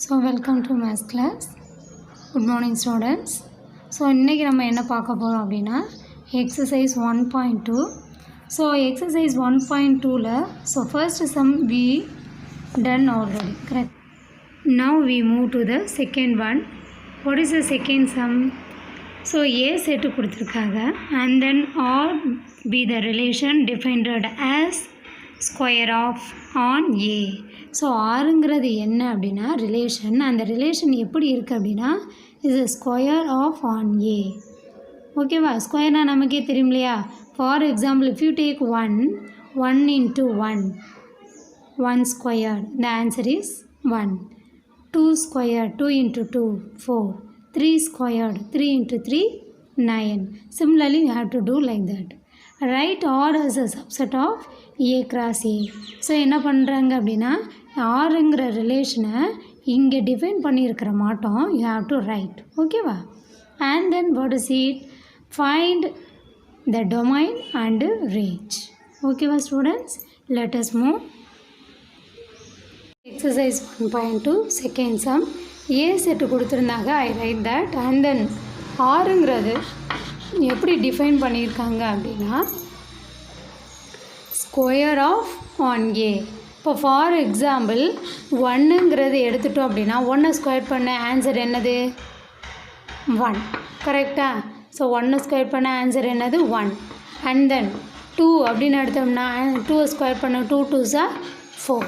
So welcome to math class. Good morning students. So இன்னைக்கு நம்ம என்ன பார்க்க போறோம் அப்படினா exercise 1.2. So exercise 1.2ல so first sum we done already, correct? Now we move to the second one. What is the second sum? So a set கொடுத்திருக்காங்க and then R be the relation defined as square of on A. So ஆறுங்கிறது என்ன அப்படின்னா relation. அந்த relation எப்படி இருக்குது அப்படின்னா is a square of on A. ஓகேவா? ஸ்கொயர்னால் நமக்கே தெரியும் இல்லையா? For example if you take 1 into 1 squared, the answer is 1. 2 squared, 2 into 2 4. 3 squared, 3 into 3 9. Similarly you have to do like that. Write R as a subset of A cross A. So என்ன பண்ணுறாங்க அப்படின்னா ஆறுங்கிற ரிலேஷனை இங்கே define பண்ணியிருக்கிற மாட்டோம். You have to write. ஓகேவா? And then what is it? Find the domain and range. ஓகேவா students? Let us move. Exercise 1.2 second sum. A set கொடுத்துருந்தாங்க. I write that. And then ஆறுங்கிறது எப்படி டிஃபைன் பண்ணியிருக்காங்க அப்படின்னா ஸ்கொயர் ஆஃப் ஆன் ஏ. இப்போ for example ஒன்றுங்கிறது எடுத்துட்டோம் அப்படின்னா ஒன்றை ஸ்கொயர் பண்ண ஆன்சர் என்னது? 1. கரெக்டாக? ஸோ ஒன்று ஸ்கொயர் பண்ண ஆன்சர் என்னது? 1. அண்ட் தென் 2 அப்படின்னு எடுத்தோம்னா 2 ஸ்கொயர் பண்ண 2 2s are 4.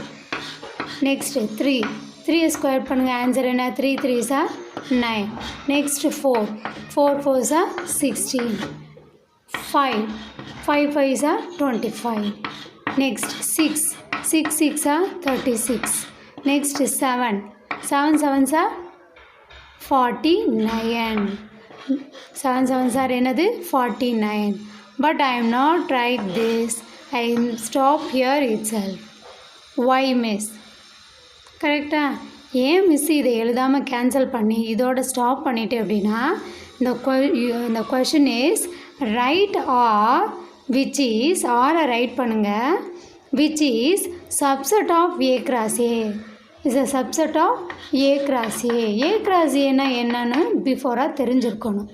நெக்ஸ்ட்டு 3 ஸ்கொயர் பண்ணுங்கள். ஆன்சர் என்ன? 3 3s are 9. Next 4 4s are 16. 5 5s are 25. Next 6 6s are 36. Next 7 7s are 49. 7s are என்னது? 49. But I am not write this. I am stop here itself. Why miss? கரெக்டா? ஏன் miss இதை எழுதாமல் cancel பண்ணி இதோட stop பண்ணிட்டு அப்படின்னா இந்த question is right or which is ஆரை ரைட் பண்ணுங்கள் which is subset of A cross A. Is a subset of A cross A. A cross ஏன்னா என்னன்னு பிஃபோராக தெரிஞ்சிருக்கணும்.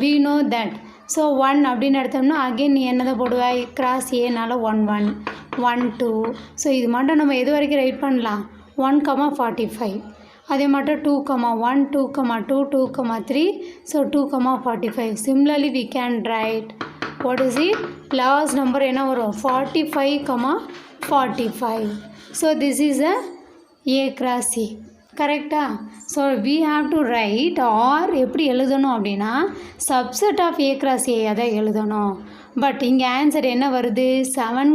We know that. ஸோ 1 அப்படின்னு எடுத்தோம்னா அகெயின் நீ என்னதை போடுவ? கிராஸ் ஏனால 1 1 1 2. ஸோ இது மட்டும் நம்ம எது வரைக்கும் ரைட் பண்ணலாம்? 1, 45. அதே மட்டும் 2, 1 2, 2 2, 3. So 2, 45. Similarly we can write what is it? Last number என்ன வரும்? 45, 45. So this is a A cross A. கரெக்டா? So we have to write or எப்படி எழுதணும் அப்படின்னா subset of A cross A அதை எழுதணும். பட் இங்கே ஆன்சர் என்ன வருது? 7,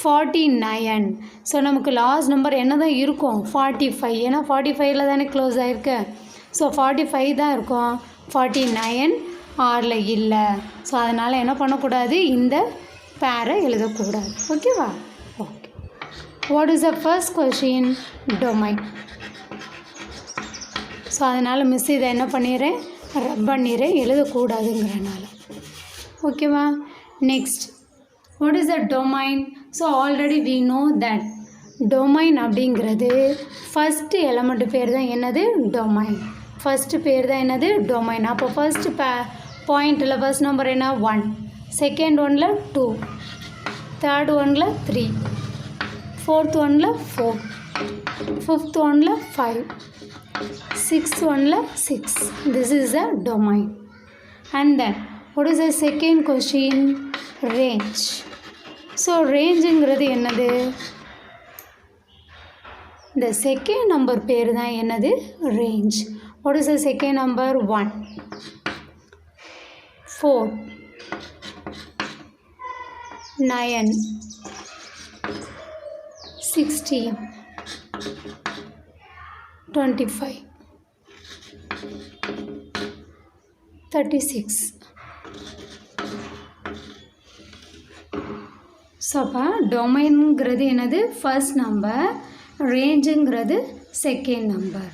49. ஸோ நமக்கு லாஸ்ட் நம்பர் என்ன தான் இருக்கும்? 45. ஏன்னா 45ல் தானே க்ளோஸ் ஆகிருக்கு. ஸோ 45 தான் இருக்கும். 49 ஆரில் இல்லை. ஸோ அதனால் என்ன பண்ணக்கூடாது? இந்த பேரை எழுதக்கூடாது. ஓகேவா? Okay. What is the first question? Domain. So அதனால் மிஸ் இதை என்ன பண்ணிடுறேன்? ரப் பண்ணிடுறேன் எழுதக்கூடாதுங்கிறனால. ஓகேவா? Next what is the domain? So already we know that domain அப்படிங்கிறது ஃபஸ்ட்டு எலமெண்ட் பேர் தான் என்னது? டொமைன். ஃபஸ்ட்டு பேர் தான் என்னது? டொமைன். அப்போ ஃபஸ்ட்டு பாயிண்டில் ஃபஸ்ட் நம்பர் என்ன? 1. செகண்ட் ஒனில் 2. தேர்ட் ஒனில் 3. ஃபோர்த் ஒனில் 4. ஃபிஃப்த் ஒனில் 5. சிக்ஸ்த் ஒனில் 6. This is the domain. And then what is the second question? range. So ரேஞ்சுங்கிறது என்னது? இந்த செகண்ட் நம்பர் பேர் தான் என்னது? Range. What is the second number? 1 4 9 16 25 36. So அப்போ டொமைனுங்கிறது என்னது? First number. ரேஞ்சுங்கிறது செகண்ட் நம்பர்.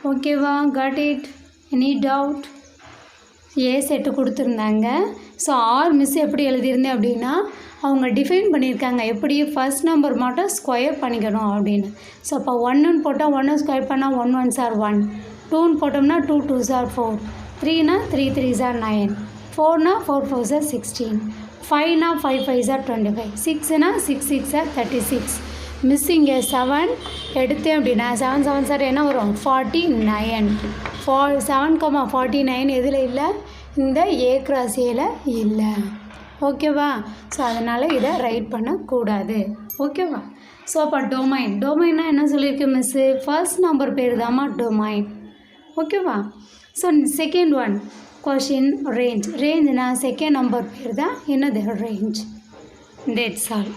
ஓகேவா? Got it? Any doubt? A set கொடுத்துருந்தாங்க. ஸோ ஆர் மிஸ் எப்படி எழுதியிருந்தேன் அப்படின்னா அவங்க டிஃபைன் பண்ணியிருக்காங்க எப்படி ஃபர்ஸ்ட் நம்பர் மட்டும் ஸ்கொயர் பண்ணிக்கணும் அப்படின்னு. ஸோ அப்போ 1ன்னு போட்டால் 1 ஸ்கொயர் பண்ணால் 1 1s are 1, 2ன்னு போட்டோம்னா 2 2s are 4, 3னா 3 3s are 9, 4னா 4 4s are 16, 5னா 5 5s are 25, 6னா 6 6s are 36. மிஸ்ஸிங்க 7 எடுத்தேன் அப்படின்னா 7 7s are என்ன வரும் 49. 7,49 எதில் இல்லை, இந்த ஏ கிராஸ் ஏல இல்லை. ஓகேவா? ஸோ அதனால் இதை ரைட் பண்ணக்கூடாது. ஓகேவா? ஸோ அப்போ டொமைன்னா என்ன சொல்லியிருக்கு மிஸ்ஸு, ஃபர்ஸ்ட் நம்பர் பேர் தாம்மா டொமைன். ஓகேவா? ஸோ செகண்ட் ஒன் கொஷின் ரேஞ்சுனா செகண்ட் நம்பர் பேர் தான் என்னது range. That's all.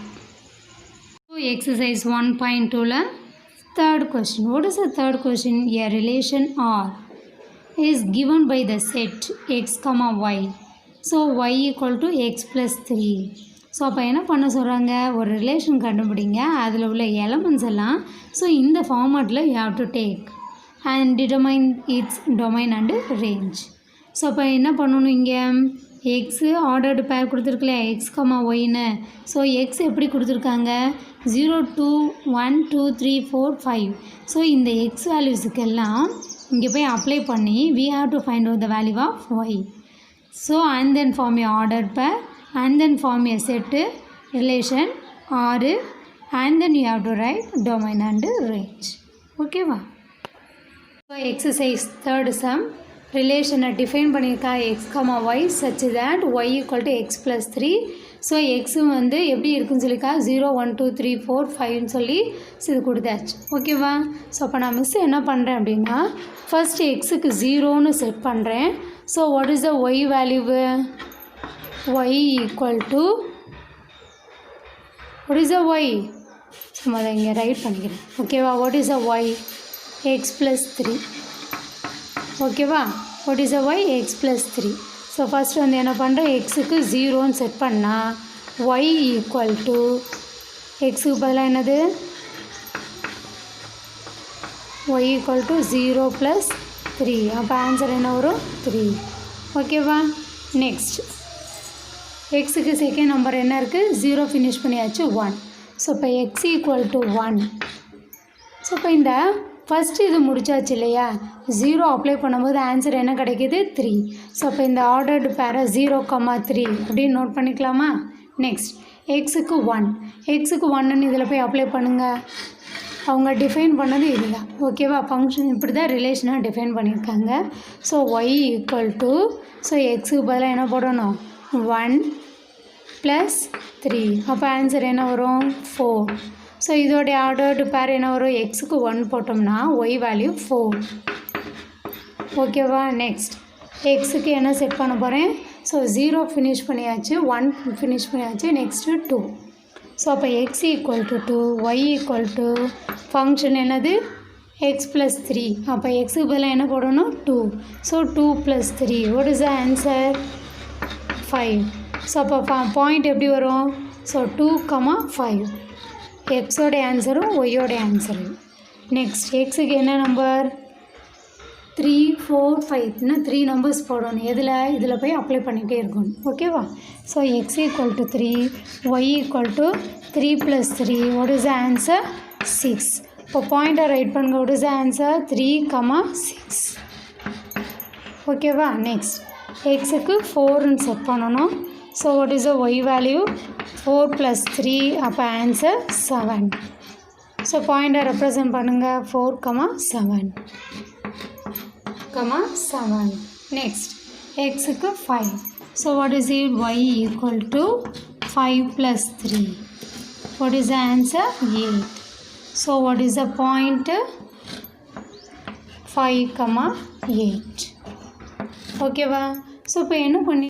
Exercise 1.2 third question. What is the third question? A relation R is given by the set x, y. So y equal to x plus 3. So அப்போ என்ன பண்ண சொல்கிறாங்க, ஒரு relation கண்டுபிடிங்க, அதில் உள்ள எலமெண்ட்ஸ் எல்லாம் ஸோ இந்த ஃபார்மேட்டில் you have to take and determine its domain and range. So அப்போ என்ன பண்ணணும், இங்கே எக்ஸு ஆர்டர்டு பேர் கொடுத்துருக்கலையா எக்ஸ் ஒய்னு. ஸோ எக்ஸ் எப்படி கொடுத்துருக்காங்க 0 2 1 2 3 4 5. ஸோ இந்த எக்ஸ் வேல்யூஸுக்கெல்லாம் இங்கே போய் அப்ளை பண்ணி we have to find out the value of y. So and then form a ordered pair and then form a set relation R and then you have to write domain and range. Okay va? So exercise third sum relation define பண்ணியிருக்கா x, y such that y equal to x plus 3. So எக்ஸும் வந்து எப்படி இருக்குன்னு சொல்லிக்கா 0 1 2 3 4 5ன்னு சொல்லி இது கொடுத்தாச்சு. ஓகேவா? So அப்போ நான் மிஸ் என்ன பண்ணுறேன் அப்படின்னா ஃபர்ஸ்ட் எக்ஸுக்கு 0ன்னு செட் பண்ணுறேன். So what is the Y value, Y equal to what is the Y, so அதை இங்கே ரைட் பண்ணிக்கிறேன். ஓகேவா? What is the Y X plus 3. ஓகேவா? What is the Y X plus 3. So first வந்து என்ன பண்ணுறேன் எக்ஸுக்கு 0ன்னு செட் பண்ணால் ஒய் ஈக்குவல் டு எக்ஸுக்கு பதிலாக என்னது ஒய் ஈக்குவல் டு 0 + 3. அப்போ ஆன்சர் என்ன வரும் 3. ஓகேவா? நெக்ஸ்ட் எக்ஸுக்கு செகண்ட் நம்பர் என்ன இருக்குது 0 ஃபினிஷ் பண்ணியாச்சு 1. ஸோ இப்போ எக்ஸ் ஈக்குவல் டு 1. ஸோ இப்போ இந்த ஃபஸ்ட்டு இது முடிச்சாச்சு இல்லையா, 0 அப்ளை பண்ணும்போது ஆன்சர் என்ன கிடைக்கிது 3. ஸோ அப்போ இந்த ஆர்டர்டு பேரை 0, 3 அப்படின்னு நோட் பண்ணிக்கலாமா. நெக்ஸ்ட் எக்ஸுக்கு 1ன்னு இதில் போய் அப்ளை பண்ணுங்கள். அவங்க டிஃபைன் பண்ணது இதுதான். ஓகேவா? ஃபங்க்ஷன் இப்படி தான் ரிலேஷனாக டிஃபைன் பண்ணியிருக்காங்க. So Y equal to so எக்ஸுக்கு பதிலாக என்ன போடணும் 1 + 3. அப்போ ஆன்சர் என்ன வரும் 4. ஸோ இதோடைய ஆர்டர்டு பேர் என்ன வரும் எக்ஸுக்கு 1 போட்டோம்னா ஒய் வேல்யூ 4. ஓகேவா? நெக்ஸ்ட் எக்ஸுக்கு என்ன செட் பண்ண போகிறேன், ஸோ 0 ஃபினிஷ் பண்ணியாச்சு 1 ஃபினிஷ் பண்ணியாச்சு, நெக்ஸ்ட்டு 2. ஸோ அப்போ X equal to 2, Y equal to function என்னது எக்ஸ் ப்ளஸ் 3. அப்போ எக்ஸுக்கு பதிலாக என்ன போடணும் 2. So 2 + 3 what is the answer 5. So அப்போ பாயிண்ட் எப்படி வரும், ஸோ 2, 5 எக்ஸோட ஆன்சரும் ஒய்யோட ஆன்சரும். நெக்ஸ்ட் எக்ஸுக்கு என்ன நம்பர் 3 4 5 இன்னும் 3 நம்பர்ஸ் போடணும். இதில் போய் அப்ளை பண்ணிகிட்டே இருக்கணும். ஓகேவா? So X equal to 3, Y equal to 3 + 3 what is the answer 6. இப்போ பாயிண்டை ரைட் பண்ணுங்க, வாட் இஸ் த ஆன்சர் 3, 6. ஓகேவா? நெக்ஸ்ட் எக்ஸுக்கு 4ன்னு செட் பண்ணணும். So what is the Y value 4 + 3 அப்போ ஆன்சர் 7. ஸோ பாயிண்டை ரெப்ரசன்ட் பண்ணுங்கள் 4, 7. நெக்ஸ்ட் எக்ஸுக்கு 5. So what is it Y equal to 5 + 3 what is the answer 8. So what is the point 5, 8. ஓகேவா? So இப்போ என்ன பண்ணி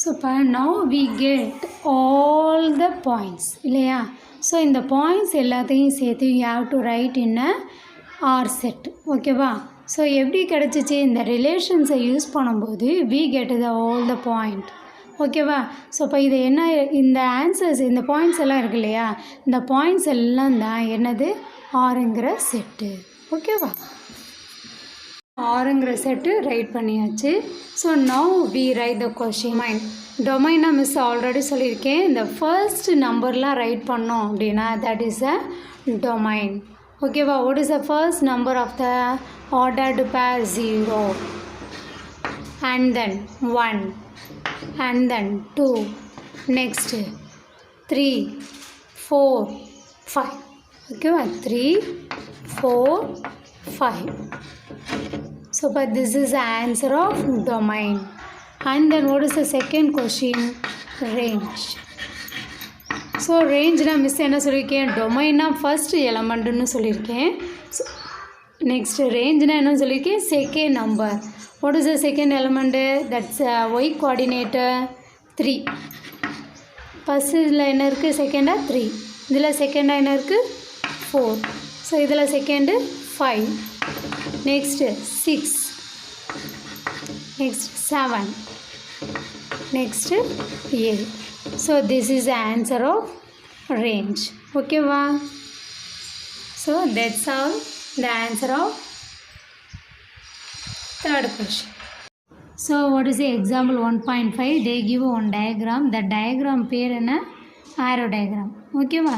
ஸோ இப்போ now we get all the points இல்லையா. ஸோ இந்த பாயிண்ட்ஸ் எல்லாத்தையும் சேர்த்து you have to write in a R set. ஓகேவா? ஸோ எப்படி கிடச்சிச்சு, இந்த ரிலேஷன்ஸை யூஸ் பண்ணும்போது we get all the point. ஓகேவா? ஸோ இப்போ இது என்ன, இந்த ஆன்சர்ஸ் இந்த பாயிண்ட்ஸ் எல்லாம் இருக்கு இல்லையா, இந்த பாயிண்ட்ஸ் எல்லாம் தான் என்னது ஆருங்கிற செட்டு. ஓகேவா? ஆறுங்கிற செட்டு ரைட் பண்ணியாச்சு. So now we write the question. டொமைனை மிஸ் ஆல்ரெடி சொல்லியிருக்கேன். இந்த ஃபர்ஸ்ட் நம்பர்லாம் ரைட் பண்ணோம் அப்படின்னா தட் இஸ் அ டொமைன். ஓகேவா? What is the first number of the ordered pair? 0 and then 1 and then 2, next 3 4 5. ஓகேவா? 3 4 5. So but this is the answer of domain. And then what is the second question? Range. So range na miss enna solliruken, domain na first element nu sollirken. So next range na enna sollirken, second number. What is the second element? That's y coordinate 3. first la enna irukku, second 3. idhula second enna irukku 4. so idhula second 5. next 6, next 7, next 8. so this is the answer of range. Okay va? So that's all the answer of third question. So what is the example 1.5? they give one diagram. the diagram பேர் என்ன? arrow diagram. Okay va?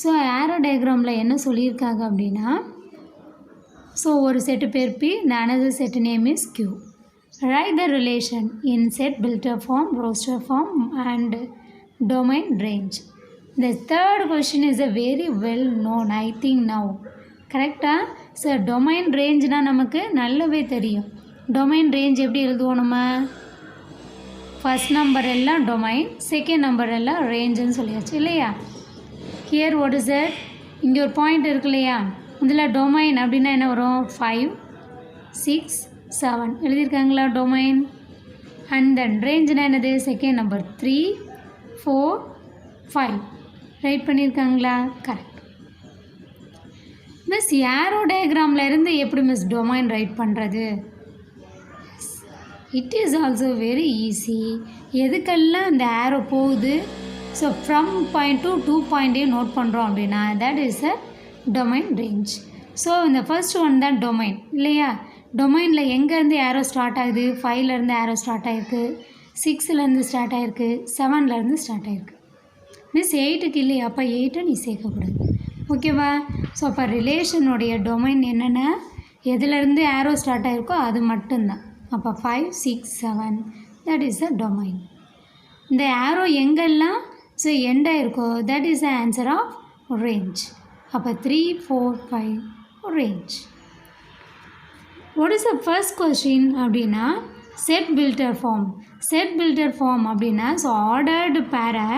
so arrow diagram la என்ன சொல்லிருக்காங்க அப்படினா, so ஒரு set பேர் P, the another set name is Q. write the relation in set builder form, roster form and domain range. The third question is a very well known, I think now. கரெக்டா? So domain ரேஞ்ச்னா நமக்கு நல்லாவே தெரியும். Domain range எப்படி எழுதுவோம் நம்ம? First number எல்லாம் domain, second number எல்லாம் ரேஞ்சுன்னு சொல்லியாச்சு இல்லையா? Here what is that? இங்கே ஒரு பாயிண்ட் இருக்கு இல்லையா? இதில் டொமைன் அப்படின்னா என்ன வரும்? 5 6 7 எழுதியிருக்காங்களா டொமைன்? அண்ட் தென் ரேஞ்சுனா என்னது? செகண்ட் நம்பர் 3 4 5 ரைட் பண்ணியிருக்காங்களா? கரெக்ட். மிஸ் ஏரோ டயக்ராமில் இருந்து எப்படி மிஸ் டொமைன் ரைட் பண்ணுறது? It is also very easy. எதுக்கெல்லாம் அந்த ஏரோ போகுது, ஸோ ஃப்ரம் பாயிண்ட் டு பாயிண்ட்டே நோட் பண்ணுறோம் அப்படின்னா that is a domain range. So இந்த ஃபர்ஸ்ட் ஒன் தான் டொமைன் இல்லையா? டொமைனில் எங்கேருந்து ஏரோ ஸ்டார்ட் ஆகுது? 5லேருந்து ஏரோ ஸ்டார்ட் ஆகிருக்கு, 6லேருந்து ஸ்டார்ட் ஆகிருக்கு, 7லேருந்து ஸ்டார்ட் ஆகிருக்கு. மிஸ் 8க்கு இல்லையா? அப்போ 8 நீ சேர்க்கக்கூடாது. ஓகேவா? ஸோ அப்போ ரிலேஷனுடைய டொமைன் என்னென்ன? எதுலேருந்து ஏரோ ஸ்டார்ட் ஆகிருக்கோ அது மட்டும்தான். அப்போ 5 6 7 தட் இஸ் த டொமைன். இந்த ஏரோ எங்கெல்லாம் ஸோ எண்ட் ஆகிருக்கோ that is the answer of range. அப்போ 3 4 5 range. What is the first question அப்படின்னா set builder form. Set builder form அப்படின்னா ஸோ ஆர்டர்டு பேரை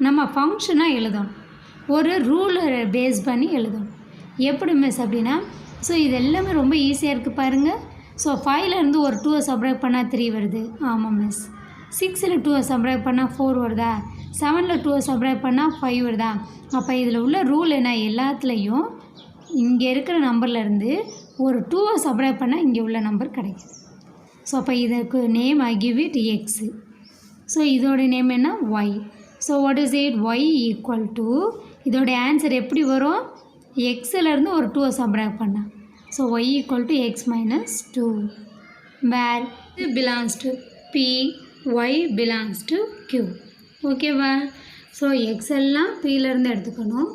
நம்ம ஃபங்க்ஷனாக எழுதணும், ஒரு ரூலை பேஸ் பண்ணி எழுதணும். எப்படி மிஸ் அப்படின்னா ஸோ இது எல்லாமே ரொம்ப ஈஸியாக இருக்குது பாருங்கள். ஸோ 5லேருந்து ஒரு 2 சப்ராக்ட் பண்ணால் 3 வருது. ஆமாம் மிஸ். 6ல் 2 சப்ராக்ட் பண்ணால் 4 வருதா? 7ல் 2 சப்ராக்ட் பண்ணால் 5 வருதா? அப்போ இதில் உள்ள ரூல் என்ன? எல்லாத்துலேயும் இங்கே இருக்கிற நம்பர்லேருந்து ஒரு 2 சப்ராக்ட் பண்ணால் இங்கே உள்ள நம்பர் கிடைக்குது. ஸோ அப்போ இதுக்கு name I give it X. So இதோட நேம் என்ன? Y. So what is it? Y equal to இதோடைய ஆன்சர் எப்படி வரும்? எக்ஸிலேருந்து ஒரு 2 சப்ராக்ட் பண்ணால். So Y equal to X minus 2 where இது belongs to B, Y belongs to Q. ஓகேவா? ஸோ எக்ஸ் எல்லாம் பியிலேருந்து எடுத்துக்கணும்,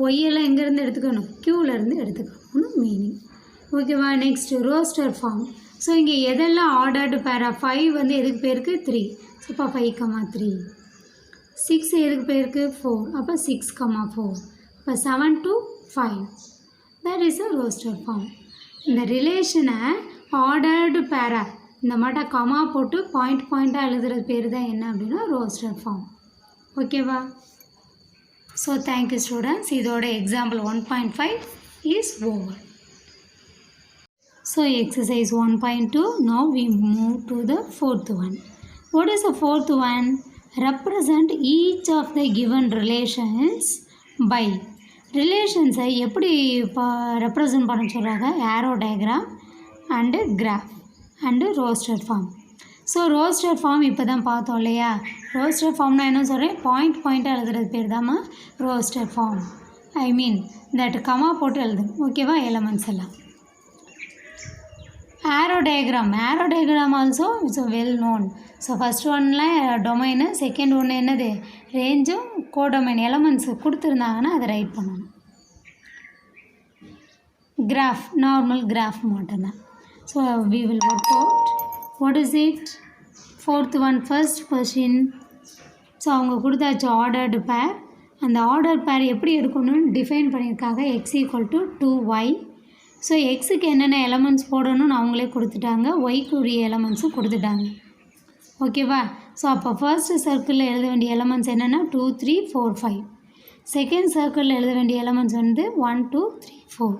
ஒய் எல்லாம் எங்கேருந்து எடுத்துக்கணும்? க்யூலேருந்து எடுத்துக்கணும்னு மீனிங். ஓகேவா? Next roster form. ஸோ இங்கே எதெல்லாம் ஆர்டர்டு பேரா? 5 வந்து எதுக்கு பேருக்கு? 3. ஸோ இப்போ 5, 3. 6 எதுக்கு பேருக்கு? 4. அப்போ 6, 4. இப்போ 7 to 5 that is a roster form. இந்த ரிலேஷனை ஆர்டர்டு பேரா இந்த மாட்ட கமா போட்டு பாயிண்ட்டாக எழுதுறது பேர் தான் என்ன அப்படின்னா ரோஸ்டர் ஃபார்ம். ஓகேவா? So thank you students. இதோட example 1.5 is over. So exercise 1.2. now we move to the fourth one. What is the fourth one? Represent each of the given relations by. ரிலேஷன்ஸை எப்படி இப்போ ரெப்ரசன்ட் பண்ண சொல்கிறாங்க? Arrow diagram and graph and roster form. So roster form இப்போ தான் பார்த்தோம் இல்லையா? Roster ஃபார்ம்னா என்ன சொல்கிறேன்? பாயிண்ட்டாக எழுதுறது பேர் தாம்மா roster form. I mean that comma போட்டு எழுதும். ஓகேவா? எலமெண்ட்ஸ் எல்லாம் arrow diagram also is well known. So first one domain, second one என்னது range, codomain elements கொடுத்திருந்தாங்கன்னா அதை ரைட் பண்ணணும். graph, normal graph மட்டும்தான். So we will work out what is it. Fourth one, first question. So அவங்க கொடுத்தாச்சு ordered பேர். அந்த order பேர் எப்படி எடுக்கணும்னு டிஃபைன் பண்ணியிருக்காங்க. x = 2y. ஸோ எக்ஸுக்கு என்னென்ன எலமெண்ட்ஸ் போடணும்னு அவங்களே கொடுத்துட்டாங்க, ஒய்க்குரிய எலமெண்ட்ஸும் கொடுத்துட்டாங்க. ஓகேவா? ஸோ அப்போ ஃபர்ஸ்ட் சர்க்கிளில் எழுத வேண்டிய எலமெண்ட்ஸ் என்னென்னா 2 3 4 5. செகண்ட் சர்க்கிளில் எழுத வேண்டிய எலமெண்ட்ஸ் வந்து 1 2 3 4.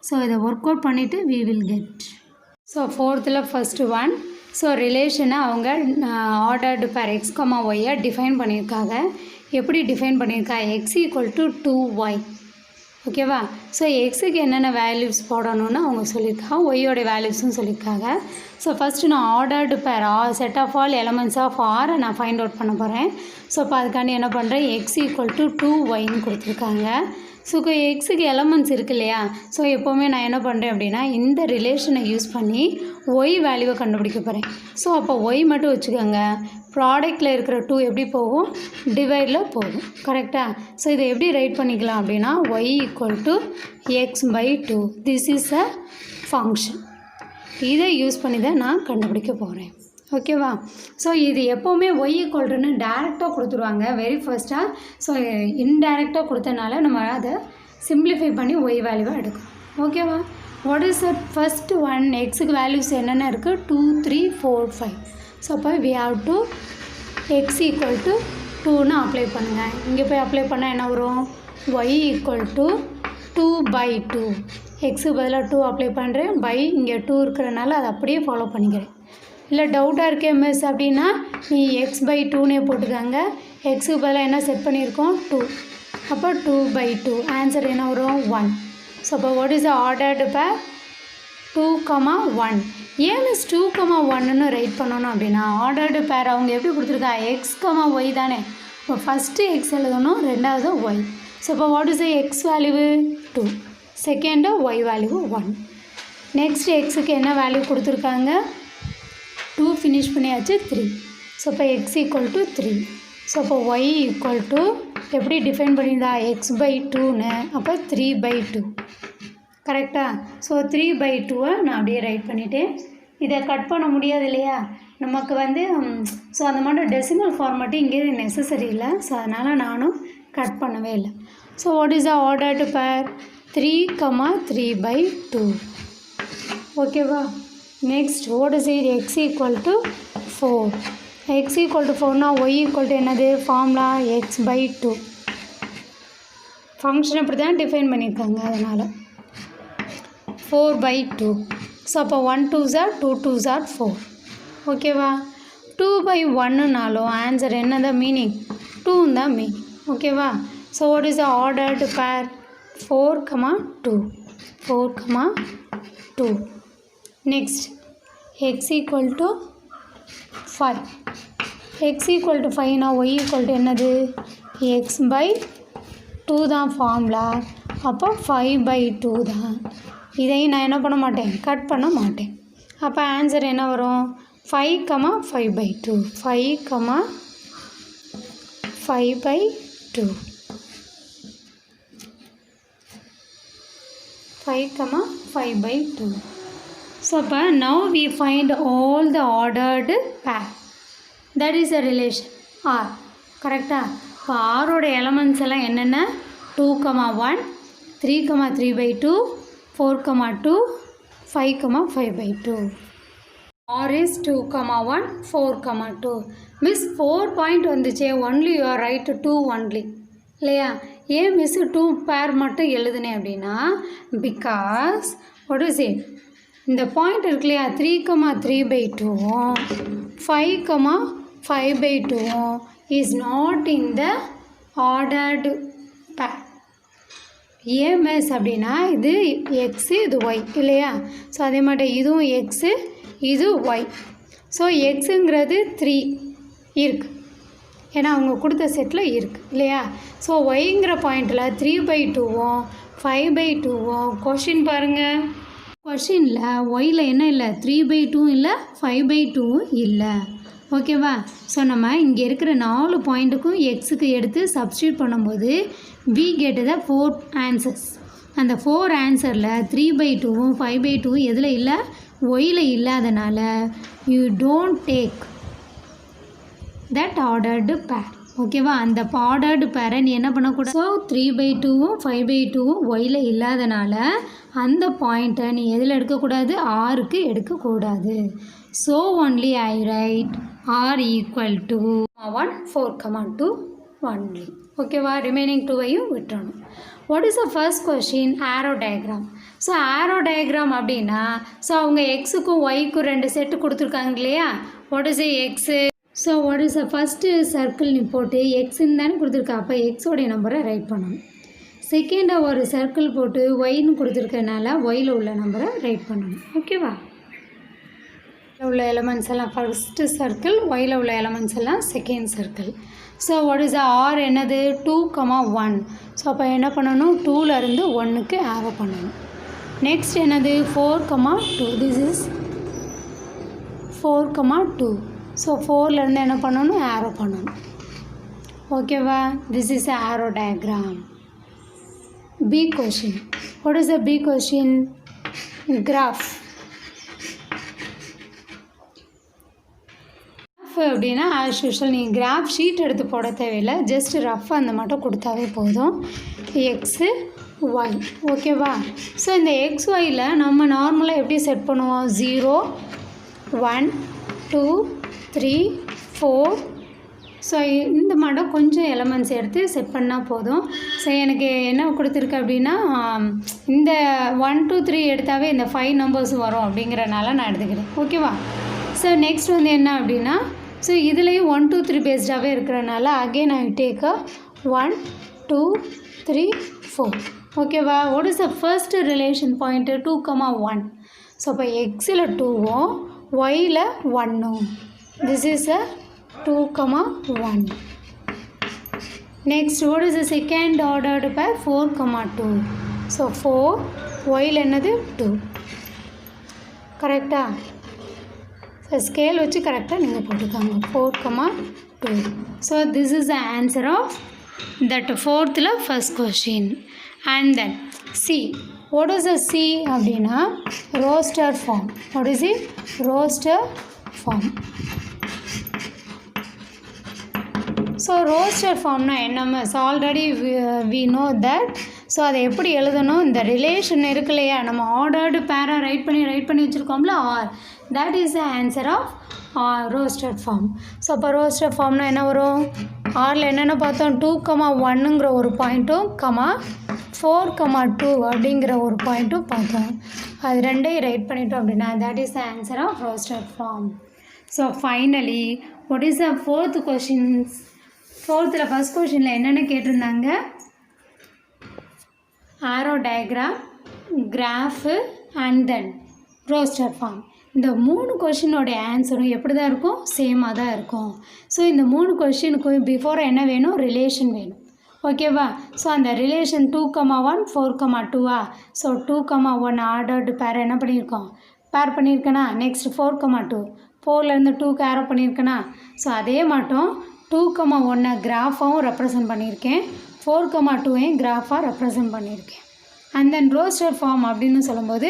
ஸோ இதை ஒர்க் அவுட் பண்ணிவிட்டு we will get. ஸோ ஃபோர்த்தில் ஃபஸ்ட்டு ஒன். ஸோ ரிலேஷனை அவங்க ஆர்டர்டு பேர் x, y டிஃபைன் பண்ணியிருக்காங்க. எப்படி டிஃபைன் பண்ணியிருக்காங்க? x = 2y. ஓகேவா? ஸோ எக்ஸுக்கு என்னென்ன வேல்யூஸ் போடணும்னு அவங்க சொல்லியிருக்காங்க, ஒய்யோட வேல்யூஸும் சொல்லியிருக்காங்க. ஸோ ஃபஸ்ட்டு நான் ordered pair set of all elements of ஆரை நான் ஃபைண்ட் அவுட் பண்ண போகிறேன். ஸோ அப்போ அதுக்காண்டி என்ன பண்ணுறேன், x = 2yன்னு கொடுத்துருக்காங்க. ஸோ எக்ஸுக்கு எலமெண்ட்ஸ் இருக்கு இல்லையா? ஸோ எப்போவுமே நான் என்ன பண்ணுறேன் அப்படின்னா இந்த ரிலேஷனை யூஸ் பண்ணி ஒய் வேல்யூவை கண்டுபிடிக்க போகிறேன். ஸோ அப்போ ஒய் மட்டும் வச்சுக்கோங்க. ப்ராடக்டில் இருக்கிற 2 எப்படி போகும், டிவைடில் போகும். கரெக்டாக? ஸோ இதை எப்படி ரைட் பண்ணிக்கலாம் அப்படின்னா y = x/2. This is a function. இதை யூஸ் பண்ணி தான் நான் கண்டுபிடிக்க போகிறேன். ஓகேவா? ஸோ இது எப்போவுமே y = டேரெக்டாக கொடுத்துருவாங்க வெரி ஃபர்ஸ்ட்டாக. ஸோ இன்டேரக்டாக கொடுத்தனால நம்ம அதை சிம்பிளிஃபை பண்ணி ஒய் வேல்யூவாக எடுக்கணும். ஓகேவா? What is the first one? எக்ஸுக்கு வேல்யூஸ் என்னென்ன இருக்குது? 2 3 4 5. ஸோ அப்போ வி ஹாவ் டு x = 2ன்னு அப்ளை பண்ணுங்கள். இங்கே போய் அப்ளை பண்ணால் என்ன வரும்? y = 2/2. எக்ஸுக்கு பதிலாக 2 அப்ளை பண்ணுறேன், பை இங்கே 2 இருக்கிறனால அதை அப்படியே ஃபாலோ பண்ணிக்கிறேன். இல்லை டவுட்டாக இருக்கே மிஸ் அப்படின்னா நீ x/2னே போட்டுக்காங்க. எக்ஸுக்கு பதிலாக என்ன செட் பண்ணியிருக்கோம்? 2. அப்போ 2/2. ஆன்சர் என்ன வரும்? 1. ஸோ அப்போ வாட் இஸ் த ஆர்டர்டு பேர்? 2, 1. ஏன் மிஸ் 2, 1ன்னு ரைட் பண்ணணும் அப்படின்னா ஆர்டர்டு பேர் அவங்க எப்படி கொடுத்துருக்கா? x, y தானே. இப்போ ஃபஸ்ட்டு எக்ஸ் எழுதணும், ரெண்டாவது ஒய். ஸோ அப்போ what is the X value? 2. Second Y value 1. Next எக்ஸுக்கு என்ன வேல்யூ கொடுத்துருக்காங்க? 2 ஃபினிஷ் பண்ணியாச்சு, 3. ஸோ அப்போ x = 3. ஸோ அப்போ y = எப்படி டிஃபைன் பண்ணியிருந்தா? x/2ன்னு. அப்போ 3/2. கரெக்டாக? ஸோ 3/2 நான் அப்படியே ரைட் பண்ணிவிட்டேன். இதை கட் பண்ண முடியாது இல்லையா நமக்கு வந்து. ஸோ அந்த மாதிரி டெசிமல் ஃபார்மேட்டு இங்கே நெசசரி இல்லை. ஸோ அதனால் நானும் கட் பண்ணவே இல்லை. So what is the ordered பேர்? 3, 3/2. ஓகேவா? Next what is it? x = 4. x = 4னா y = என்னது? Formula x/2. ஃபங்க்ஷன் அப்படி தான் டிஃபைன் பண்ணியிருக்காங்க, அதனால் 4/2. ஸோ அப்போ 1 2s are 2 2s are 4. ஓகேவா? 2/1னாலும் ஆன்சர் என்ன தான் மீனிங்? 2 தான் மீனிங். ஓகேவா? So what is the ordered பேர்? 4, 2. 4, 2. Next x = 5. x = 5னா y = என்னது? x/2 தான் ஃபார்முலா. அப்போ 5/2 தான். இதையும் நான் என்ன பண்ண மாட்டேன், கட் பண்ண மாட்டேன். அப்போ ஆன்சர் என்ன வரும்? 5, 5/2. 5, 5/2. 5, 5/2. So now we find all the ordered pair. That is a relation R. Correct? இப்போ ஆரோட எலமெண்ட்ஸ் எல்லாம் என்னென்ன? 2, 1, 3, 3/2, 4, 2, 5, 5/2. R is 2, 1, 4, 2. Miss 4 point வந்துச்சே, only you are right 2 only. இல்லையா? ஏன் மிஸ் 2 பேர் மட்டும் எழுதுனேன் அப்படின்னா பிகாஸ் what is it? இந்த பாயிண்ட் இருக்கு இல்லையா 3, 3/2வும் 5, 5/2வும் is not in the ordered pair. ஏன் மிஸ் அப்படின்னா இது எக்ஸு இது ஒய் இல்லையா? ஸோ அதே மாதிரி இதுவும் எக்ஸு இது ஒய். ஸோ எக்ஸுங்கிறது 3 இருக்குது, ஏன்னா அவங்க கொடுத்த செட்டில் இருக்குது இல்லையா? ஸோ ஒய்ங்கிற பாயிண்டில் 3/2வும் 5/2வும் கொஷின் பாருங்கள் கொஷினில் ஒயில் என்ன இல்லை 3/2 இல்லை 5/2 இல்லை. ஓகேவா? ஸோ நம்ம இங்கே இருக்கிற 4 பாயிண்ட்டுக்கும் எக்ஸுக்கு எடுத்து சப்ஸ்டியூட் பண்ணும்போது we get the 4 answers. அந்த 4 ஆன்சரில் 3/2வும் 5/2 எதில் இல்லை, ஒயில் இல்லாதனால you don't take that ordered pair. ஓகேவா? அந்த ஆர்டர்டு பேரை நீ என்ன பண்ணக்கூடாது. ஸோ 3/2வும் 5/2வும் ஒயில் இல்லாதனால அந்த பாயிண்ட்டை நீ எதில் எடுக்கக்கூடாது, ஆருக்கு எடுக்கக்கூடாது. So only I write R equal to 1 4,2 only. ஓகேவா? ரிமைனிங் 2ஐயும் விட்டுறணும். What is the first question? Arrow diagram. So arrow diagram அப்படின்னா ஸோ அவங்க எக்ஸுக்கும் ஒய்க்கும் 2 செட்டு கொடுத்துருக்காங்க இல்லையா. What is X? So what is the first circle நீ போட்டு எக்ஸுன்னு தானே கொடுத்துருக்கா, அப்போ எக்ஸோடைய நம்பரை ரைட் பண்ணணும். செகண்டாக ஒரு சர்க்கிள் போட்டு ஒய்ன்னு கொடுத்துருக்கனால ஒயில் உள்ள நம்பரை ரைட் பண்ணணும். ஓகேவா? உள்ள எலமெண்ட்ஸ் எல்லாம் ஃபஸ்ட்டு சர்க்கிள், ஒயில் உள்ள எலமெண்ட்ஸ் எல்லாம் second circle. So what is R என்னது 2,1. ஸோ அப்போ என்ன பண்ணணும், 2லேருந்து 1க்கு ஆரோ பண்ணணும். நெக்ஸ்ட் என்னது 4,2. This is 4,2. ஸோ 4லேருந்து என்ன பண்ணணும், ஆரோ பண்ணணும். ஓகேவா? This is arrow diagram. B question. What is the B question? Graph. அப்படின்னா ஆஸ் யூஷுவல் நீங்கள் கிராஃப் ஷீட் எடுத்து போட தேவையில்லை, ஜஸ்ட் ரஃப் அந்த மட்டும் கொடுத்தாவே போதும். X Y. ஓகேவா? ஸோ இந்த எக்ஸ் ஒயில் நம்ம நார்மலாக எப்படி செட் பண்ணுவோம், 0 1 2 3 4. ஸோ இந்த மாடம் கொஞ்சம் எலமெண்ட்ஸ் எடுத்து செட் பண்ணால் போதும். ஸோ எனக்கு என்ன கொடுத்துருக்கு அப்படின்னா இந்த 1 2 3 எடுத்தாவே இந்த 5 நம்பர்ஸ் வரும் அப்படிங்கிறனால நான் எடுத்துக்கிறேன். ஓகேவா? ஸோ நெக்ஸ்ட் வந்து என்ன அப்படின்னா ஸோ இதுலேயும் 1 2 3 பேஸ்டாகவே இருக்கிறனால அகெயின் ஐ டேக் 1 2 3 4. ஓகேவா? What is the first relation point 2,1. So இப்போ எக்ஸில் 2வும் ஒயில் 1ம். This is a 2,1. Next what is the second ordered pair 4,2. So 4 while என்னது 2. கரெக்டாக? ஸோ ஸ்கேல் வச்சு கரெக்டாக நீங்கள் போட்டுக்காங்க 4,2. So this is the answer of that 4th first question. And then C. What is the C அப்படின்னா roster form. What is it? Roster form. So roster ஃபார்ம்னா என்ன miss? Already we know that. So அதை எப்படி எழுதணும், இந்த relation இருக்கு இல்லையா, நம்ம ஆர்டர்டு பேரா ரைட் பண்ணி வச்சுருக்கோம்ல, R. That is the answer of roster form. So அப்போ ரோஸ்டர் ஃபார்ம்னா என்ன வரும், ஆரில் என்னென்ன பார்த்தோம், 2,1ங்கிற ஒரு பாயிண்ட்டும் 4,2 அப்படிங்கிற ஒரு பாயிண்ட்டும் பார்த்தோம். அது ரெண்டையும் ரைட் பண்ணிட்டோம் அப்படின்னா that is the answer of roster form. So finally what is the 4th questions? 4th first கொஷினில் என்னென்ன கேட்டிருந்தாங்க, arrow diagram, graph and then roster form. இந்த 3 கொஷினோடைய ஆன்சரும் எப்படி தான் இருக்கும், சேமாக தான் இருக்கும். ஸோ இந்த 3 கொஷினுக்கும் பிஃபோர் என்ன வேணும், ரிலேஷன் வேணும். ஓகேவா? ஸோ அந்த ரிலேஷன் 2,1 4,2. ஸோ 2,1 ஆர்டர்டு பேர் என்ன பண்ணியிருக்கோம், பேர் பண்ணியிருக்கேனா. நெக்ஸ்ட் 4,2 4லேருந்து 2க்கு ஆரோ பண்ணியிருக்கேனா. ஸோ அதே மட்டும் 2,1 கிராஃபாகவும் ரெப்ரசன்ட் பண்ணியிருக்கேன், 4,2ஐயும் கிராஃபாக ரெப்ரசன்ட் பண்ணியிருக்கேன். அண்ட் தென் ரோஸ்டர் ஃபார்ம் அப்படின்னு சொல்லும்போது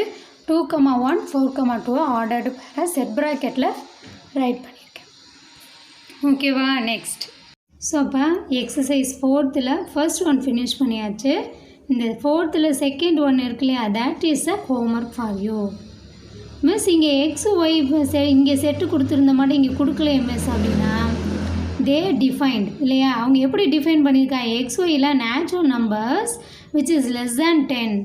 2,1 4,2 ஆர்டர்டு பேரை செட் ப்ராக்கெட்டில் ரைட் பண்ணியிருக்கேன். ஓகேவா? நெக்ஸ்ட் ஸோ அப்போ exercise 4th first one finish பண்ணியாச்சு. இந்த 4th செகண்ட் ஒன் இருக்கு இல்லையா, that is a homework for you. Miss இங்கே எக்ஸ் ஒய் இங்கே செட்டு கொடுத்துருந்த மாதிரி இங்கே கொடுக்கலையே மிஸ் அப்படின்னா தே டிஃபைன்ட் இல்லையா. அவங்க எப்படி டிஃபைன் பண்ணியிருக்காங்க, எக்ஸ் ஒயில் natural numbers which is less than 10.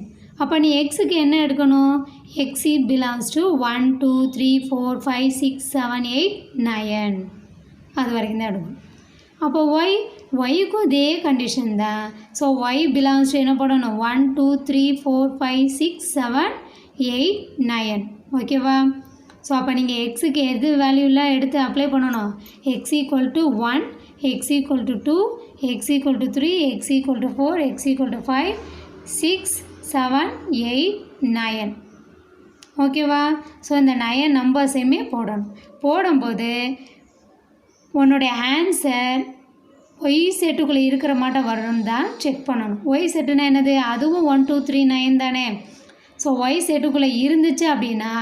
அப்போ நீ எக்ஸுக்கு என்ன எடுக்கணும், எக்ஸ் இட் பிலாங்ஸ் டு 1 2 3 4 5 6 7 8 9 அது வரைக்கும் தான் எடுக்கணும். அப்போ ஒய்க்கும் இதே கண்டிஷன் தான். ஸோ ஒய் பிலாங்ஸ் டு என்ன பண்ணணும், 1 2 3 4 5 6 7 8 9. ஓகேவா? ஸோ அப்போ நீங்கள் எக்ஸுக்கு எது வேல்யூலாம் எடுத்து அப்ளை பண்ணணும், X equal to 1, X equal to 2, X equal to 3, X equal to 4, X equal to 5 6 7 8 9. ஓகேவா? ஸோ இந்த 9 நம்பர்ஸையுமே போடணும். போடும்போது உன்னுடைய ஆன்சர் ஒய் செட்டுக்குள்ளே இருக்கிற மாட்டம் வரணும்னு தான் செக் பண்ணணும். ஒய் செட்டுனா என்னது? அதுவும் 1 2 3 9 தானே. ஸோ ஒய் செட்டுக்குள்ளே இருந்துச்சு அப்படின்னா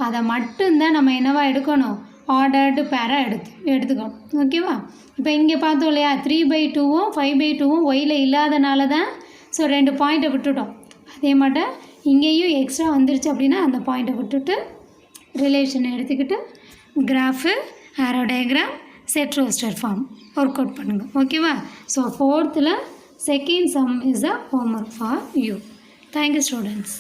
அதை மட்டும்தான் நம்ம என்னவா எடுக்கணும்? ஆர்டர்டு பேராக எடுத்துக்கணும். ஓகேவா? இப்போ இங்கே பார்த்தோம் இல்லையா, 3/2வும் 5/2வும் ஒயில் இல்லாதனால தான் ஸோ 2 பாயிண்ட்டை விட்டுட்டோம். அதே மாட்டம் இங்கேயும் எக்ஸ்ட்ரா வந்துருச்சு அப்படின்னா அந்த பாயிண்ட்டை விட்டுட்டு ரிலேஷனை எடுத்துக்கிட்டு graph, arrow diagram, set roster form work out பண்ணுங்கள். ஓகேவா? So 4th second sum is a homework for you. Thank you students.